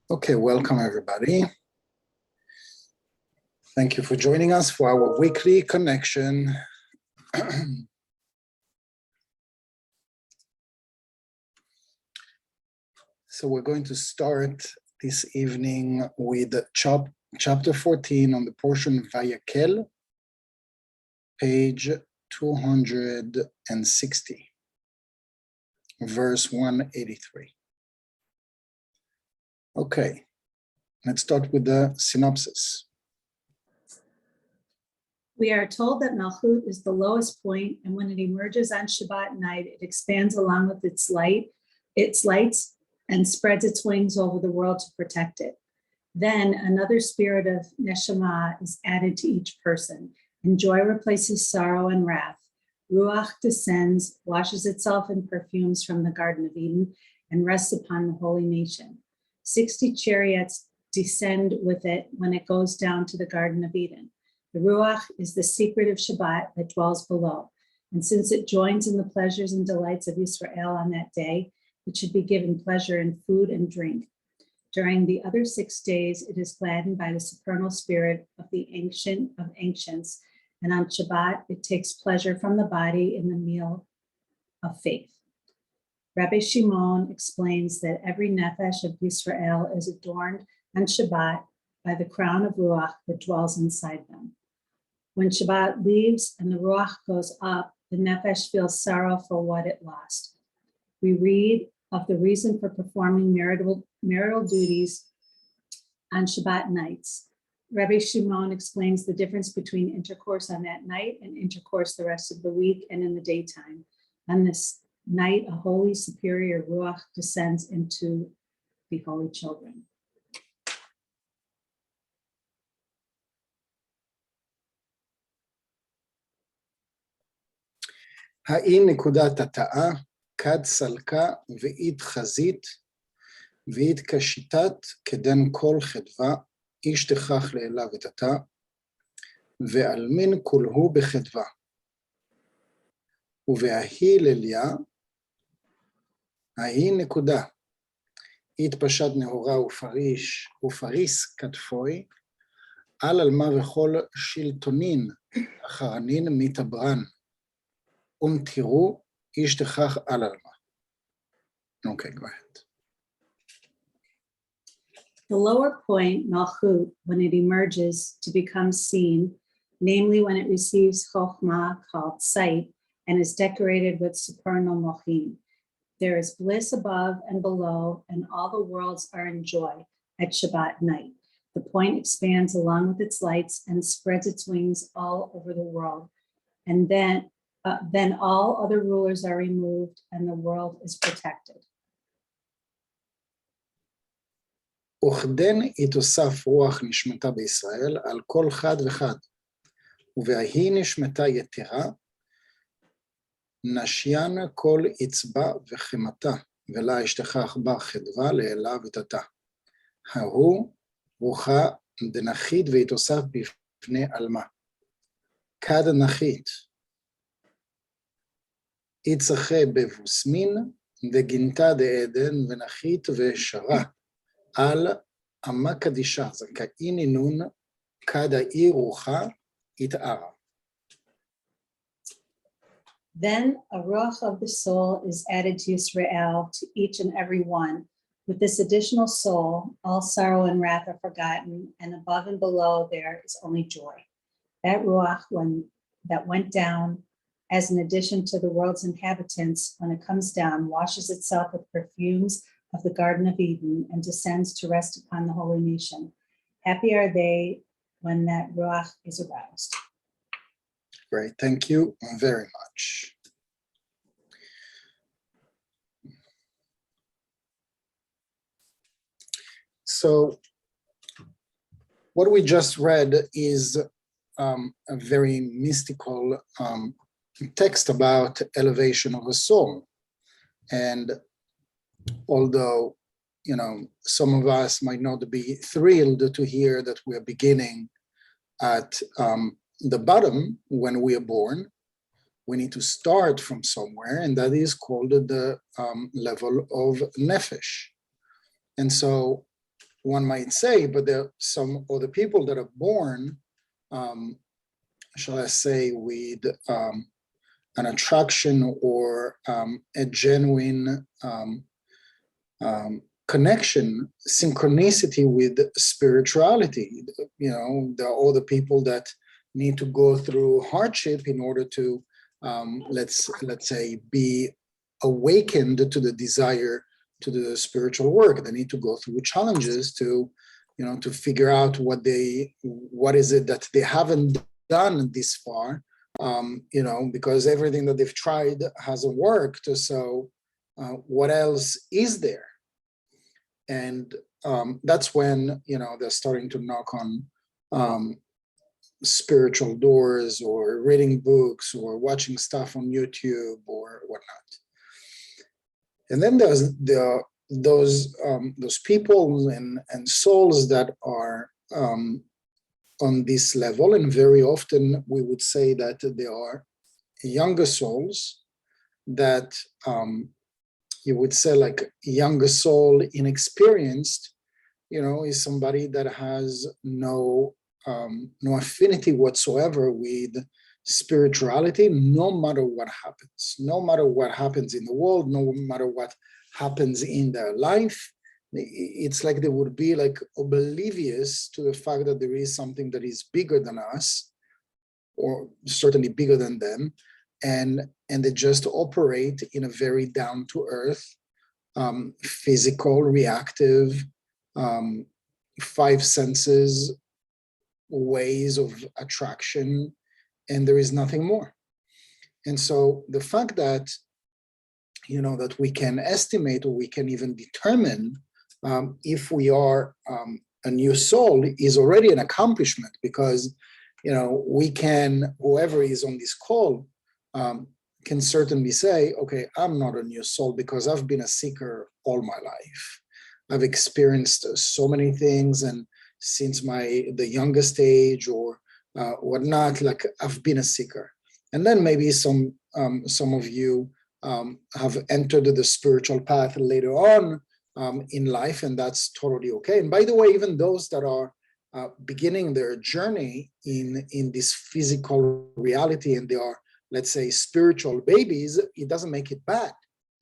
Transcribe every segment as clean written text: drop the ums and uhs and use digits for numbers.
Okay, welcome everybody. Thank you for joining us for our weekly connection. So we're going to start this evening with chapter 14 on the portion Vayakel, page 260, verse 183. Okay, let's start with the synopsis. We are told that Malchut is the lowest point, and when it emerges on Shabbat night, it expands along with its lights, and spreads its wings over the world to protect it. Then another spirit of neshama is added to each person, and joy replaces sorrow and wrath. Ruach descends, washes itself in perfumes from the Garden of Eden, and rests upon the holy nation. 60 chariots descend with it when it goes down to the Garden of Eden. The Ruach is the secret of Shabbat that dwells below. And since it joins in the pleasures and delights of Israel on that day, it should be given pleasure in food and drink. During the other 6 days, it is gladdened by the supernal spirit of the Ancient of Ancients. And on Shabbat, it takes pleasure from the body in the meal of faith. Rabbi Shimon explains that every nefesh of Israel is adorned on Shabbat by the crown of Ruach that dwells inside them. When Shabbat leaves and the Ruach goes up, the nefesh feels sorrow for what it lost. We read of the reason for performing marital duties on Shabbat nights. Rabbi Shimon explains the difference between intercourse on that night and intercourse the rest of the week and in the daytime. On this night, a holy superior Ruach descends into the holy children. האי נקודת התאה, כד סלקה ואית חזית, ואית כשיטת כדן כל חדווה, איש תכח לאלה ותתה, ועלמין כולהו בחדווה. ובההי לליה, ההי נקודה, אית פשט נהורה ופריס כתפוי, על אלמה וכל שלטונין אחרנין מתברן, תראו איש תכח על אלמה. Okay, go ahead. The lower point, Malchut, when it emerges to become seen, namely when it receives chokhmah called sight and is decorated with supernal mochim. There is bliss above and below, and all the worlds are in joy at Shabbat night. The point expands along with its lights and spreads its wings all over the world. And then all other rulers are removed and the world is protected. וכדן יתוסף רוח נשמתה בישראל על כל חד וחד, ובהי נשמתה יתרה, נשיין כל אצבע וחמתה, ולה אשתכח בה חדווה לאלה ותתה. ההוא רוחה דנחית ויתוסף בפני אלמה. כד נחית, יצחה בבוסמין, וגינתה דעדן ונחית ושרה, על אמה קדישה, זכאי נינון, כד האי רוחה, יתארה. Then a ruach of the soul is added to Israel, to each and every one. With this additional soul, all sorrow and wrath are forgotten, and above and below there is only joy. That ruach, that went down as an addition to the world's inhabitants, when it comes down, washes itself with perfumes of the Garden of Eden and descends to rest upon the holy nation. Happy are they when that ruach is aroused. Great, thank you very much. So what we just read is a very mystical text about elevation of a soul. And although, some of us might not be thrilled to hear that we're beginning at the bottom when we are born, we need to start from somewhere, and that is called the level of nefesh. And so one might say, but there are some other people that are born, shall I say, with an attraction or a genuine connection, synchronicity with spirituality. You know, there are other people that need to go through hardship in order to, let's say, be awakened to the desire to do the spiritual work. They need to go through challenges to, you know, to figure out what is it that they haven't done this far, you know, because everything that they've tried hasn't worked. So what else is there? And that's when, you know, they're starting to knock on spiritual doors, or reading books, or watching stuff on YouTube or whatnot. And then there are those people and souls that are on this level, and very often we would say that they are younger souls that you would say, like, younger soul, inexperienced, you know, is somebody that has no affinity whatsoever with spirituality, no matter what happens in the world, no matter what happens in their life. It's like they would be like oblivious to the fact that there is something that is bigger than us, or certainly bigger than them, and they just operate in a very down-to-earth, physical, reactive, five senses ways of attraction, and there is nothing more. And so the fact that, you know, that we can estimate, or we can even determine if we are a new soul is already an accomplishment, because, you know, we can, whoever is on this call, can certainly say, okay, I'm not a new soul because I've been a seeker all my life. I've experienced so many things, and since the youngest age or whatnot, like, I've been a seeker. And then maybe some of you have entered the spiritual path later on in life, and that's totally okay. And by the way, even those that are beginning their journey in this physical reality, and they are, let's say, spiritual babies, it doesn't make it bad.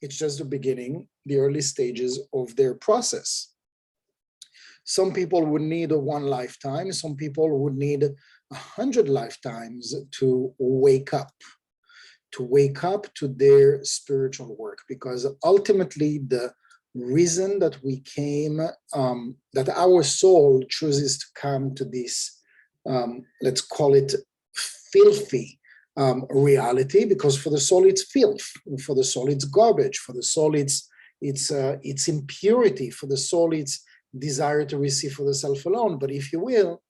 It's just the beginning, the early stages of their process. Some people would need one lifetime. Some people would need 100 lifetimes to wake up to their spiritual work, because ultimately the reason that we came, that our soul chooses to come to this, let's call it filthy reality, because for the soul it's filth, for the soul it's garbage, for the soul it's impurity, for the soul it's desire to receive for the self alone. But if you will,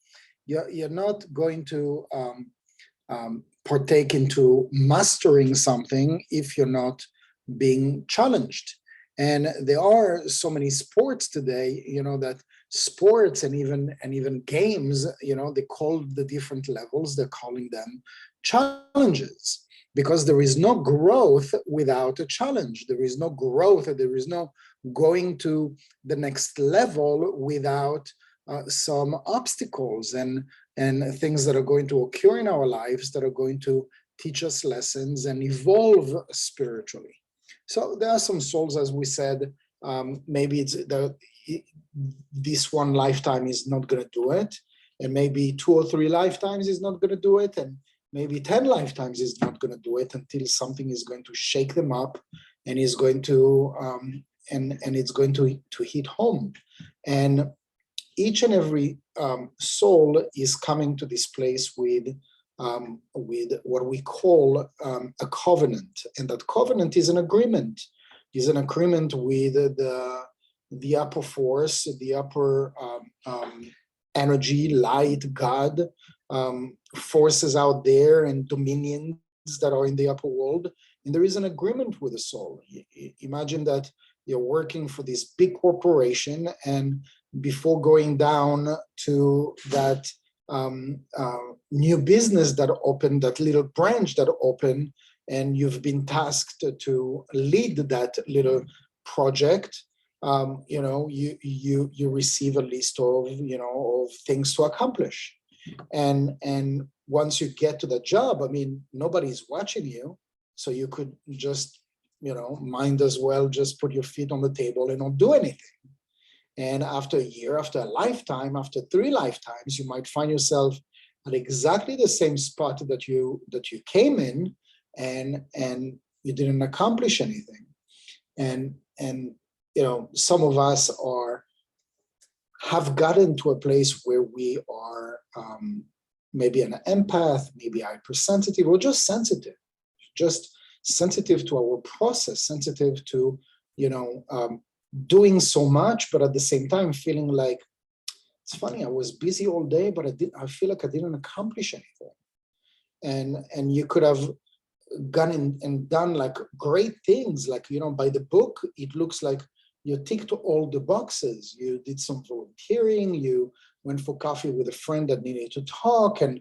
you're not going to partake into mastering something if you're not being challenged. And there are so many sports today, you know, that sports and even games, you know, they call the different levels, they're calling them challenges, because there is no growth without a challenge. There is no growth, there is no going to the next level without some obstacles and things that are going to occur in our lives that are going to teach us lessons and evolve spiritually. So there are some souls, as we said, maybe this one lifetime is not going to do it, and maybe 2 or 3 lifetimes is not going to do it, and maybe 10 lifetimes is not going to do it, until something is going to shake them up and is going to and it's going to hit home. And each and every soul is coming to this place with what we call a covenant, and that covenant is an agreement. Is an agreement with the upper force, the upper energy, light, God, forces out there, and dominions that are in the upper world. And there is an agreement with the soul. Imagine that you're working for this big corporation, and before going down to that new business that opened, that little branch that opened, and you've been tasked to lead that little project, you receive a list of, of things to accomplish. And once you get to the job, I mean, nobody's watching you. So you could just, might as well just put your feet on the table and not do anything. And after a year, after a lifetime, after 3 lifetimes, you might find yourself at exactly the same spot that you came in, and you didn't accomplish anything. And some of us have gotten to a place where we are maybe an empath, maybe hypersensitive, or just sensitive to our process, sensitive to doing so much, but at the same time feeling like, it's funny, I was busy all day, but I feel like I didn't accomplish anything. And you could have gone and done like great things, like, by the book, it looks like you ticked all the boxes. You did some volunteering, you went for coffee with a friend that needed to talk, and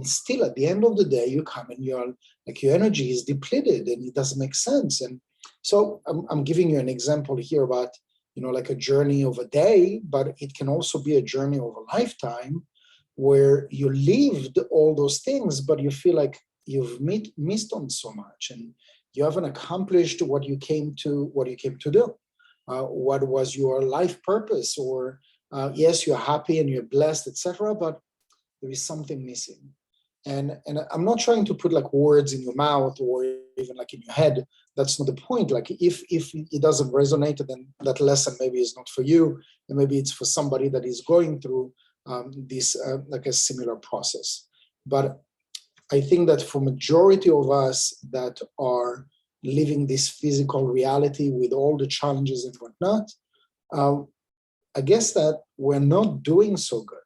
still at the end of the day, you come and you're like, your energy is depleted and it doesn't make sense. And so I'm giving you an example here about, like a journey of a day, but it can also be a journey of a lifetime where you lived all those things, but you feel like you've missed on so much, and you haven't accomplished what you came to do. What was your life purpose? Or yes, you're happy and you're blessed, etc., but there is something missing. And I'm not trying to put like words in your mouth or even like in your head. That's not the point. Like if it doesn't resonate, then that lesson maybe is not for you, and maybe it's for somebody that is going through this like a similar process. But I think that for majority of us that are living this physical reality with all the challenges and whatnot, I guess that we're not doing so good.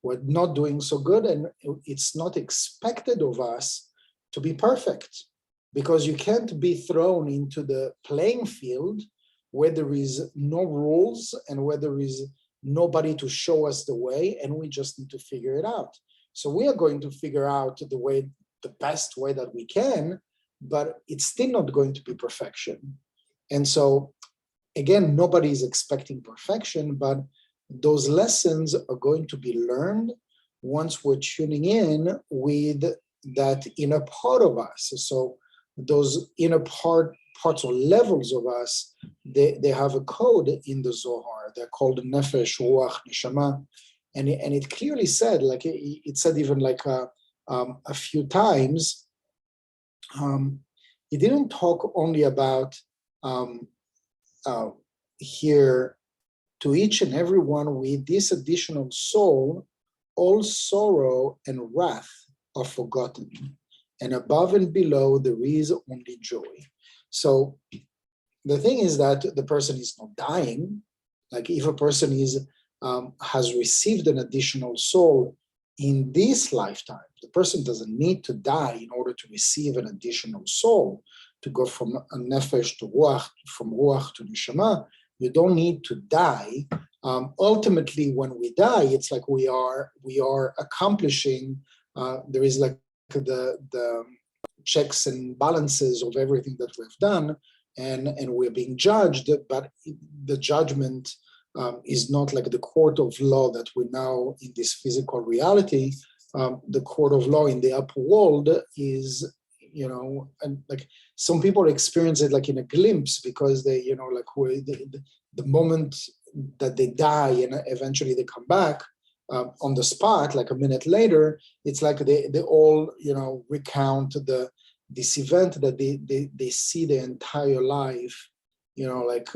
We're not doing so good, and it's not expected of us to be perfect, because you can't be thrown into the playing field where there is no rules and where there is nobody to show us the way, and we just need to figure it out. So we are going to figure out the best way that we can, but it's still not going to be perfection. And so, again, nobody is expecting perfection, but those lessons are going to be learned once we're tuning in with that inner part of us. So those inner parts or levels of us, they have a code in the Zohar. They're called Nefesh, Ruach, Neshama. And it clearly said, like it said even like a few times, it didn't talk only about here, to each and every one with this additional soul, all sorrow and wrath are forgotten, and above and below there is only joy. So the thing is that the person is not dying. Like if a person has received an additional soul in this lifetime, the person doesn't need to die in order to receive an additional soul, to go from a nefesh to ruach, from ruach to neshama. You don't need to die. Ultimately, when we die, it's like we are accomplishing. There is like the checks and balances of everything that we've done, and we're being judged. But the judgment is not like the court of law that we now in this physical reality. The court of law in the upper world is, and like some people experience it like in a glimpse, because they, like the moment that they die and eventually they come back on the spot, like a minute later, it's like they all, recount this event that they see their entire life, like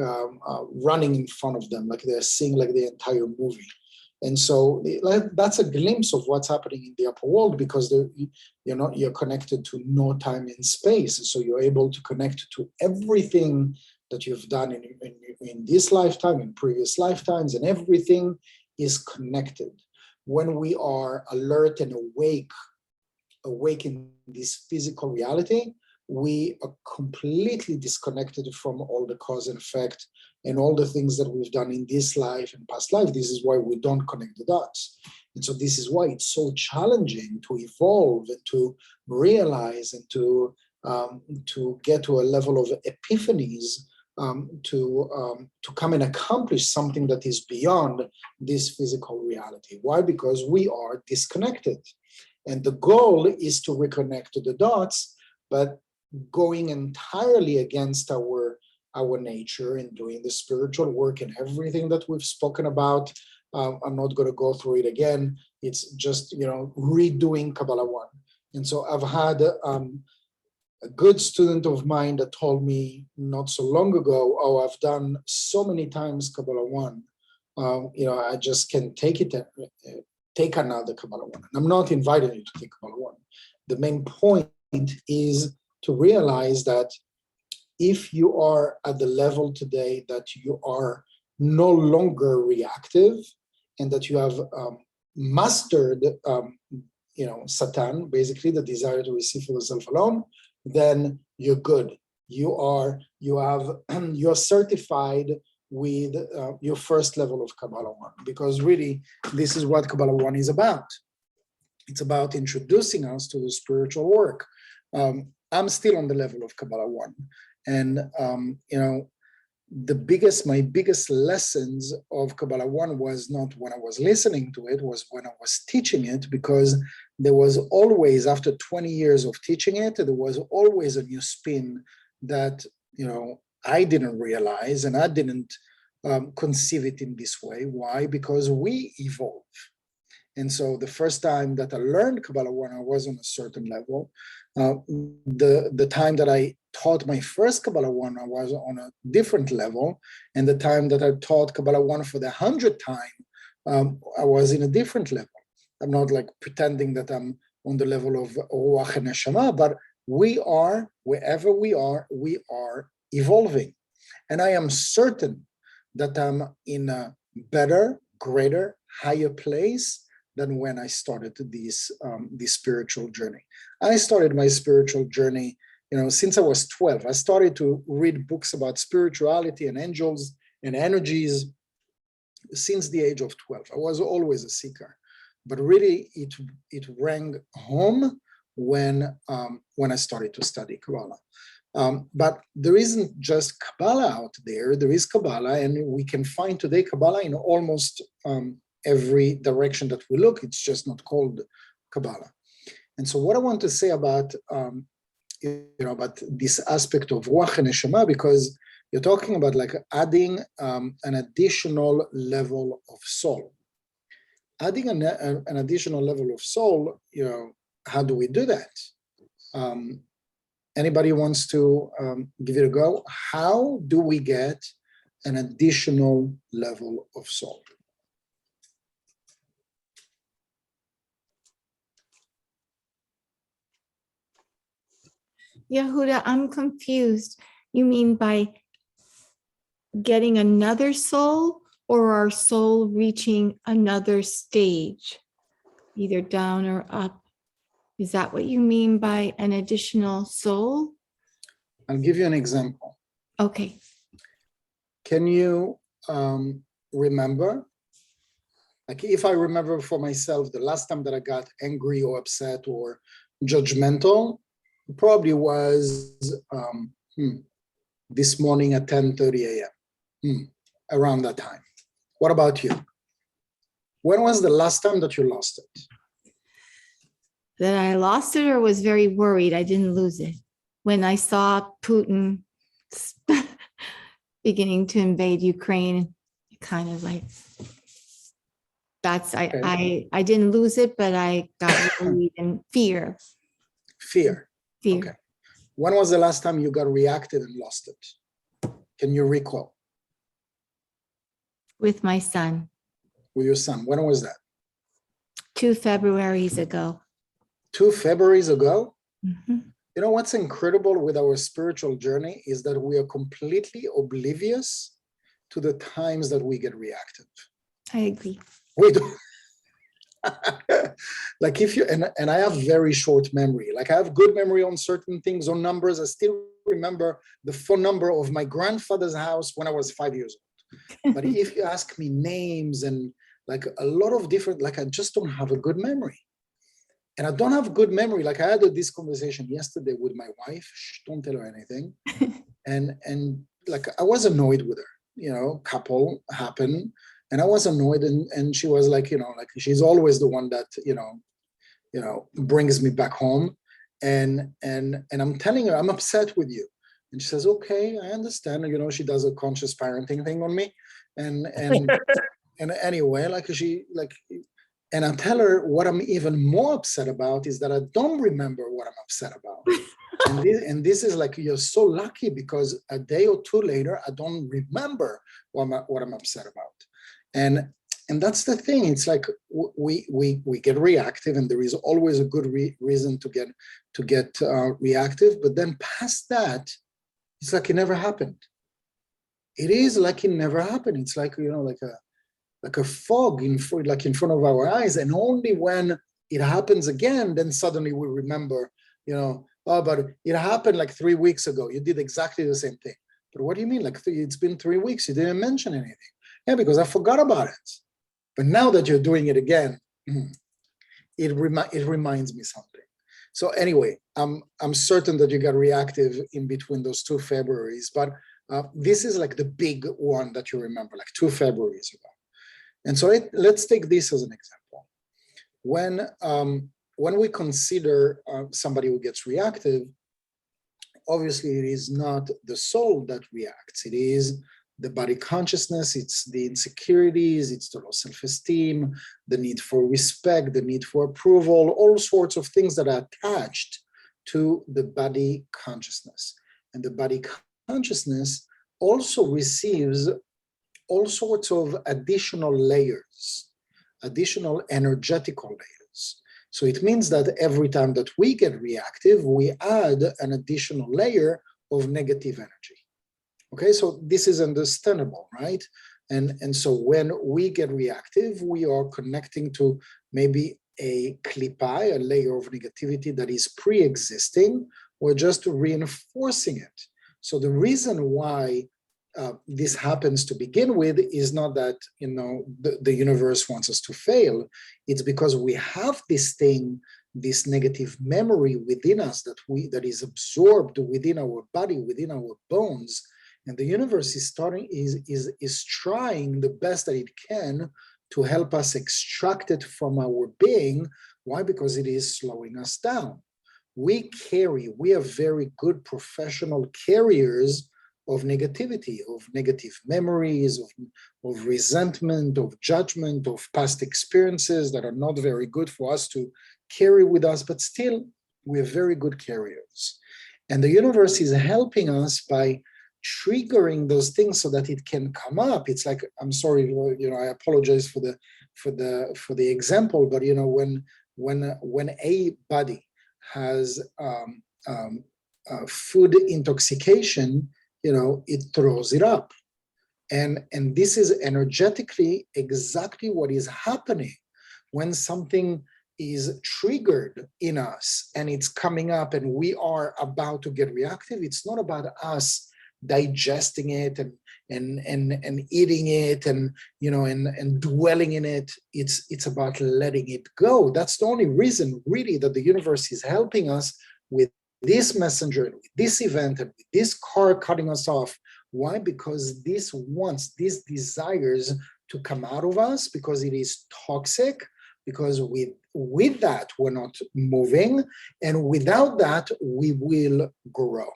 running in front of them, like they're seeing like the entire movie. And so that's a glimpse of what's happening in the upper world, because you're connected to no time and space. So you're able to connect to everything that you've done in this lifetime, in previous lifetimes, and everything is connected. When we are alert and awake in this physical reality, we are completely disconnected from all the cause and effect and all the things that we've done in this life and past life. This is why we don't connect the dots. And so this is why it's so challenging to evolve and to realize and to get to a level of epiphanies to come and accomplish something that is beyond this physical reality. Why? Because we are disconnected. And the goal is to reconnect to the dots, but going entirely against our nature and doing the spiritual work and everything that we've spoken about. I'm not going to go through it again. It's just, redoing Kabbalah 1. And so I've had a good student of mine that told me not so long ago, oh, I've done so many times Kabbalah 1. I just can't take it, take another Kabbalah 1. And I'm not inviting you to take Kabbalah 1. The main point is to realize that if you are at the level today that you are no longer reactive and that you have mastered, Satan, basically the desire to receive for yourself alone, then you're good. You're certified with your first level of Kabbalah 1, because really this is what Kabbalah 1 is about. It's about introducing us to the spiritual work. I'm still on the level of Kabbalah 1. And, my biggest lessons of Kabbalah 1 was not when I was listening to it, was when I was teaching it, because there was always, after 20 years of teaching it, there was always a new spin that, I didn't realize, and I didn't conceive it in this way. Why? Because we evolve. And so the first time that I learned Kabbalah 1, I was on a certain level. The time that I taught my first Kabbalah 1, I was on a different level. And the time that I taught Kabbalah 1 for the 100th time, I was in a different level. I'm not like pretending that I'm on the level of Ruach and Neshama, but we are, wherever we are evolving. And I am certain that I'm in a better, greater, higher place than when I started this spiritual journey. I started my spiritual journey, since I was 12. I started to read books about spirituality and angels and energies since the age of 12. I was always a seeker, but really it rang home when I started to study Kabbalah. But there isn't just Kabbalah out there. There is Kabbalah, and we can find today Kabbalah in almost every direction that we look. It's just not called Kabbalah. And so what I want to say about about this aspect of Ruach and Neshama, because you're talking about like adding an additional level of soul. Adding an additional level of soul, how do we do that? Anybody wants to give it a go? How do we get an additional level of soul? Yehuda, I'm confused. You mean by getting another soul, or our soul reaching another stage, either down or up? Is that what you mean by an additional soul? I'll give you an example. Okay. Can you remember? Like if I remember for myself, the last time that I got angry or upset or judgmental, probably was this morning at 10:30 a.m., around that time. What about you? When was the last time that you lost it? That I lost it or was very worried I didn't lose it? When I saw Putin beginning to invade Ukraine, kind of like, Okay. I didn't lose it, but I got worried and fear. Fear. Okay. When was the last time you got reacted and lost it? Can you recall? With my son. With your son. When was that? 2 Februaries ago. 2 Februaries ago? Mm-hmm. You know what's incredible with our spiritual journey is that we are completely oblivious to the times that we get reactive. I agree. We do. Like if you, and I have very short memory. Like I have good memory on certain things, on numbers. I still remember the phone number of my grandfather's house when I was 5 years old. But if you ask me names and like a lot of different, like I just don't have a good memory. And I don't have good memory. Like I had this conversation yesterday with my wife. Shh, don't tell her anything. And like I was annoyed with her, couple happened, and I was annoyed, and she was like, like she's always the one that, brings me back home. And I'm telling her, I'm upset with you. And she says, okay, I understand. She does a conscious parenting thing on me. And anyway, and I tell her what I'm even more upset about is that I don't remember what I'm upset about. And this is like, you're so lucky, because a day or two later, I don't remember what I'm upset about. And that's the thing. It's like we get reactive, and there is always a good reason to get reactive. But then past that, it's like it never happened. It is like it never happened. It's like, like a fog in front of our eyes, and only when it happens again, then suddenly we remember, oh, but it happened like 3 weeks ago. You did exactly the same thing. But what do you mean? Like it's been 3 weeks. You didn't mention anything. Yeah, because I forgot about it. But now that you're doing it again, it reminds me something. So anyway, I'm certain that you got reactive in between those 2 Februaries, but this is like the big one that you remember, like 2 Februaries ago. And so let's take this as an example. When we consider somebody who gets reactive, obviously it is not the soul that reacts. It is the body consciousness, it's the insecurities, it's the low self-esteem, the need for respect, the need for approval, all sorts of things that are attached to the body consciousness. And the body consciousness also receives all sorts of additional layers, additional energetical layers. So it means that every time that we get reactive, we add an additional layer of negative energy. Okay, so this is understandable, right? And so when we get reactive, we are connecting to maybe a klipa, a layer of negativity that is pre-existing, or just reinforcing it. So the reason why this happens to begin with is not that the universe wants us to fail. It's because we have this thing, this negative memory within us that is absorbed within our body, within our bones. And the universe is trying the best that it can to help us extract it from our being. Why? Because it is slowing us down. We are very good professional carriers of negativity, of negative memories, of resentment, of judgment, of past experiences that are not very good for us to carry with us, but still we're very good carriers. And the universe is helping us by triggering those things so that it can come up. It's like, I'm sorry, I apologize for the example, but when a body has food intoxication, it throws it up. And this is energetically exactly what is happening when something is triggered in us and it's coming up and we are about to get reactive. It's not about us digesting it and eating it and dwelling in it. It's about letting it go. That's the only reason really that the universe is helping us with this messenger, and with this event, and with this car cutting us off. Why? Because this desires to come out of us, because it is toxic, because with that we're not moving, and without that we will grow.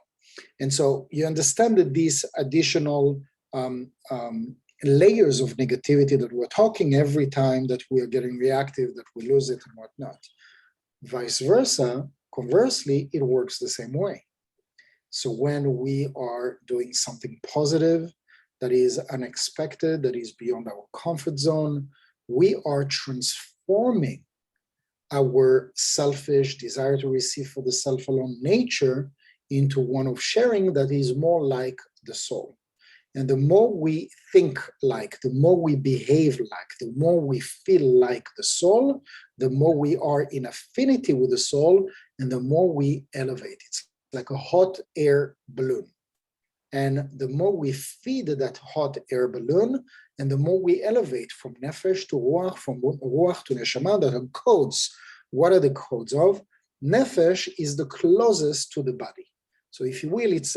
And so you understand that these additional layers of negativity that we're talking every time that we are getting reactive, that we lose it and whatnot. Vice versa, conversely, it works the same way. So when we are doing something positive, that is unexpected, that is beyond our comfort zone, we are transforming our selfish desire to receive for the self alone nature into one of sharing that is more like the soul. And the more we think like, the more we behave like, the more we feel like the soul, the more we are in affinity with the soul, and the more we elevate. It's like a hot air balloon. And the more we feed that hot air balloon, and the more we elevate from nefesh to ruach, from ruach to neshama, that are codes. What are the codes of? Nefesh is the closest to the body. So if you will, it's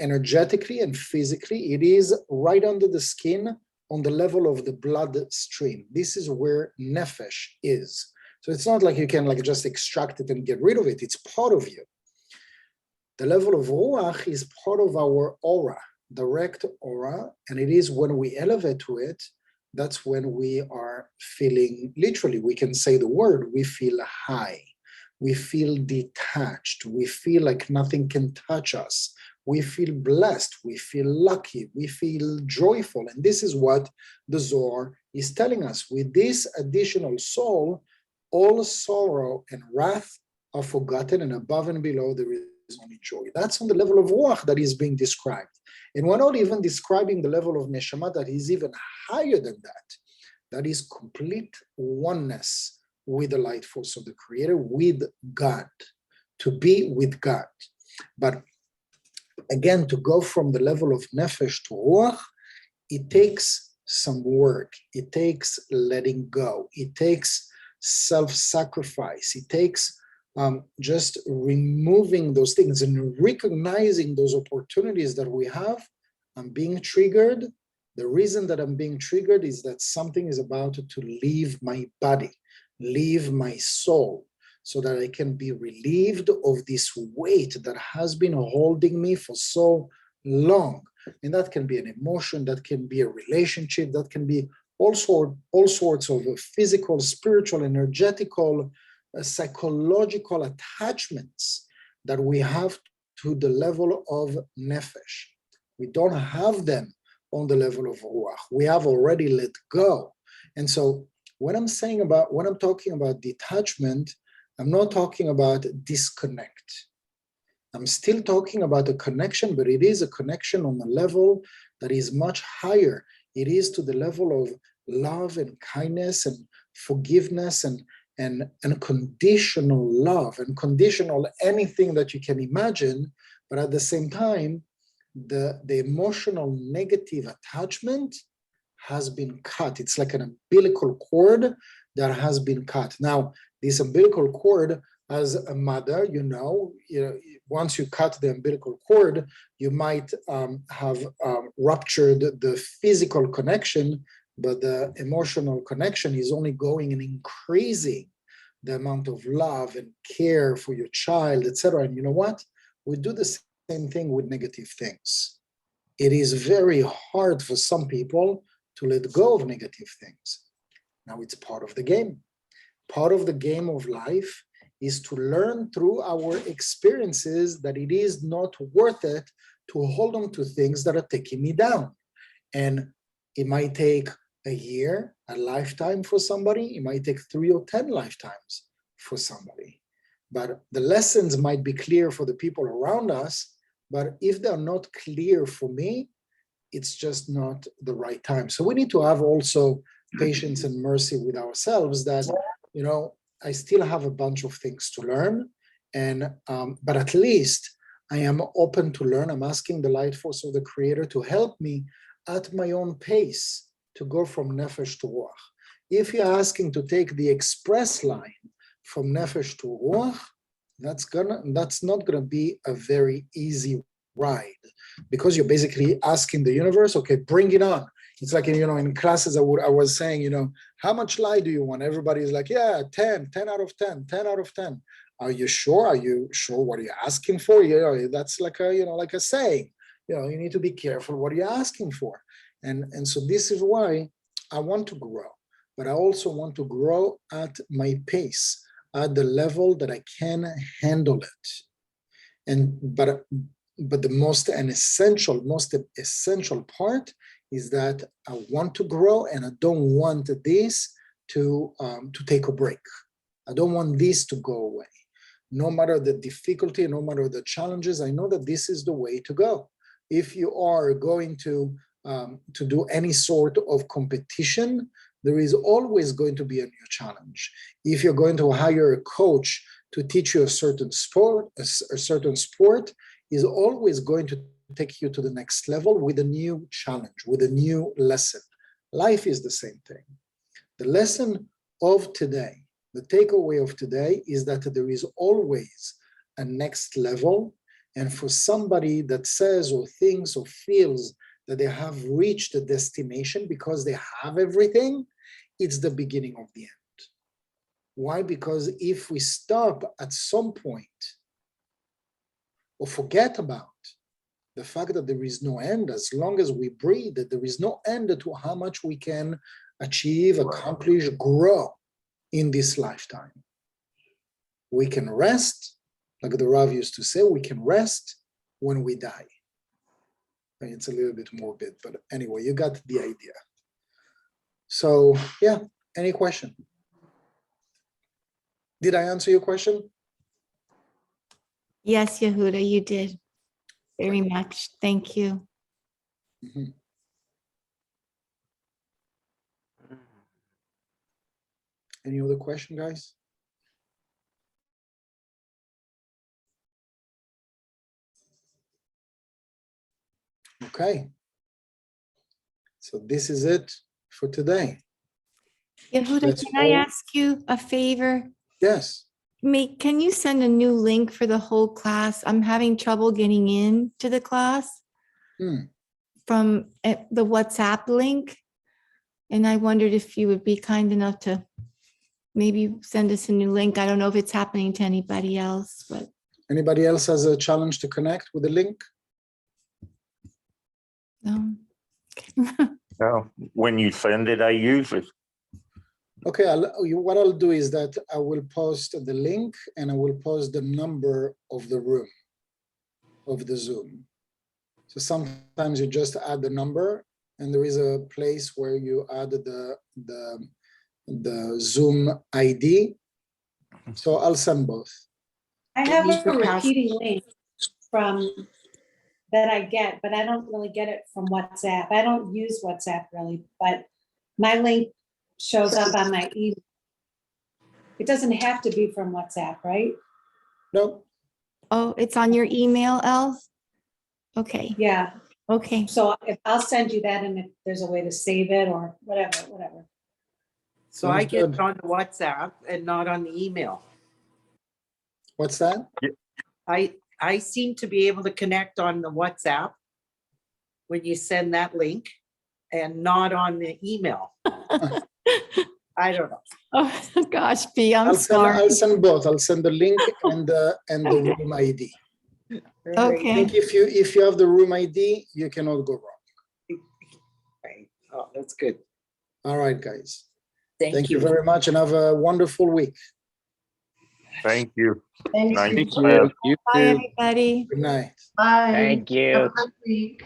energetically and physically, it is right under the skin on the level of the bloodstream. This is where nefesh is. So it's not like you can like just extract it and get rid of it. It's part of you. The level of ruach is part of our aura, direct aura, and it is when we elevate to it, that's when we are feeling, literally, we can say the word, we feel high, we feel detached, we feel like nothing can touch us, we feel blessed, we feel lucky, we feel joyful. And this is what the Zohar is telling us. With this additional soul, all sorrow and wrath are forgotten, and above and below there is only joy. That's on the level of ruach that is being described. And we're not even describing the level of neshama that is even higher than that. That is complete oneness with the light force of the Creator, with God, to be with God. But again, to go from the level of nefesh to ruach, it takes some work. It takes letting go. It takes self-sacrifice. It takes just removing those things and recognizing those opportunities that we have. I'm being triggered. The reason that I'm being triggered is that something is about to leave my body, leave my soul, so that I can be relieved of this weight that has been holding me for so long. And that can be an emotion, that can be a relationship, that can be all sorts of physical, spiritual, energetical, psychological attachments that we have to the level of nefesh. We don't have them on the level of ruach. We have already let go. And so when I'm talking about detachment, I'm not talking about disconnect. I'm still talking about a connection, but it is a connection on a level that is much higher. It is to the level of love and kindness and forgiveness and conditional love and conditional anything that you can imagine. But at the same time, the emotional negative attachment has been cut. It's like an umbilical cord that has been cut. Now, this umbilical cord, as a mother, once you cut the umbilical cord, you might have ruptured the physical connection, but the emotional connection is only going and increasing the amount of love and care for your child, etc. And you know what? We do the same thing with negative things. It is very hard for some people to let go of negative things. Now, it's part of the game. Part of the game of life is to learn through our experiences that it is not worth it to hold on to things that are taking me down. And it might take a year, a lifetime for somebody. It might take 3 or 10 lifetimes for somebody. But the lessons might be clear for the people around us, but if they're not clear for me, it's just not the right time. So we need to have also patience and mercy with ourselves that, I still have a bunch of things to learn, but at least I am open to learn. I'm asking the light force of the Creator to help me at my own pace to go from nefesh to ruach. If you're asking to take the express line from nefesh to ruach, that's not gonna be a very easy ride, because you're basically asking the universe, okay, bring it on. It's like, in classes I was saying, how much light do you want? Everybody's like, yeah, 10 out of 10, 10 out of 10. Are you sure? Are you sure what you're asking for? That's like a saying. You need to be careful what you're asking for. And so this is why I want to grow, but I also want to grow at my pace, at the level that I can handle it. But the most essential part is that I want to grow, and I don't want this to take a break. I don't want this to go away. No matter the difficulty, no matter the challenges, I know that this is the way to go. If you are going to do any sort of competition, there is always going to be a new challenge. If you're going to hire a coach to teach you a certain sport, is always going to take you to the next level with a new challenge, with a new lesson. Life is the same thing. The lesson of today, the takeaway of today, is that there is always a next level, And for somebody that says or thinks or feels that they have reached a destination because they have everything, it's the beginning of the end. Why? Because if we stop at some point or forget about the fact that there is no end, as long as we breathe, that there is no end to how much we can achieve, accomplish, grow in this lifetime. We can rest, like the Rav used to say, we can rest when we die. And it's a little bit morbid, but anyway, you got the idea. So yeah, any question? Did I answer your question? Yes, Yehuda, you did. Very much. Thank you. Mhm. Any other question, guys? Okay. So this is it for today. Yehuda, That's can I all. ask you a favor? Yes. Can you send a new link for the whole class? I'm having trouble getting in to the class from the WhatsApp link. And I wondered if you would be kind enough to maybe send us a new link. I don't know if it's happening to anybody else, but. Anybody else has a challenge to connect with the link? No. Well, when you send it, I use it. Okay, what I'll do is that I will post the link and I will post the number of the room, of the Zoom. So sometimes you just add the number and there is a place where you add the Zoom ID. So I'll send both. I have a repeating link from that I get, but I don't really get it from WhatsApp. I don't use WhatsApp really, but my link shows up on my email. It doesn't have to be from WhatsApp, right? No, Oh, it's on your email, El? Okay, Yeah. okay. So if I'll send you that, and if there's a way to save it or whatever. So I Sounds get good. it on the WhatsApp and not on the email. What's that? I seem to be able to connect on the WhatsApp when you send that link and not on the email. I don't know. Oh, gosh, B, I'm I'll sorry. send both. I'll send the link and the room ID. I Okay. think if you have the room ID, you cannot go wrong. Right. Oh, that's good. All right, guys. Thank you you. very much and have a wonderful week. Thank you. Thank Nice you. class. You Bye, too. everybody. Good night. Bye. Thank you. Have a good week.